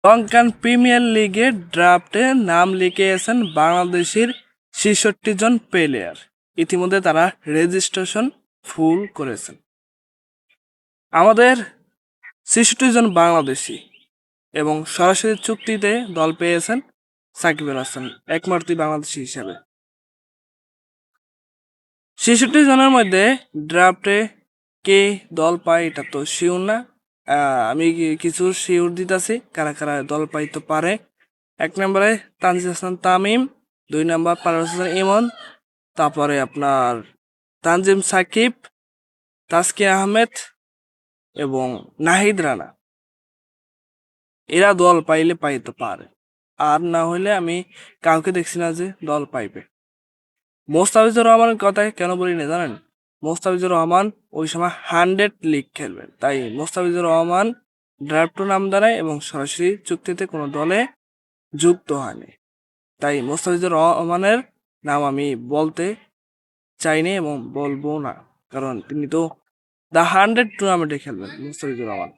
Lankan premier লিগের ড্রাফটে নাম লিখিয়েছেন বাংলাদেশের ৬৬ জন প্লেয়ার। ইতিমধ্যে তারা রেজিস্ট্রেশন ফুল করেছেন। আমাদের ৬৬ জন বাংলাদেশি এবং সরাসরি চুক্তিতে দল পেয়েছেন সাকিব আল হাসান একমাত্র বাংলাদেশি হিসেবে। ৬৬ জনের মধ্যে ড্রাফটে কে দল পায় এটা তো শিওর না। আমি কিছু শিওর দিতেছি কারা কারা দল পাইতে পারে। ১ নম্বরে তানজিদ হাসান তামিম, ২ নম্বর পারভেজ হোসেন ইমন, তারপরে আপনার তানজিম সাকিব, তাসকিন আহমেদ এবং নাহিদ রানা। এরা দল পাইলে পাইতে পারে, আর না হলে আমি কাউকে দেখছি না যে দল পাইবে। মোস্তাফিজুর রহমানের কথায় কেন বলি না জানেন? মোস্তাফিজুর রহমান ওই সময় 100 লিগ খেলবেন, তাই মোস্তাফিজুর রহমান ড্রাফটে নাম দাঁড়ায় এবং সরাসরি চুক্তিতে কোনো দলে যুক্ত হয়নি। তাই মোস্তাফিজুর রহমানের নাম আমি বলতে চাইনি এবং বলবো না, কারণ তিনি তো দ্য 100 টুর্নামেন্টে খেলবেন মোস্তাফিজুর রহমান।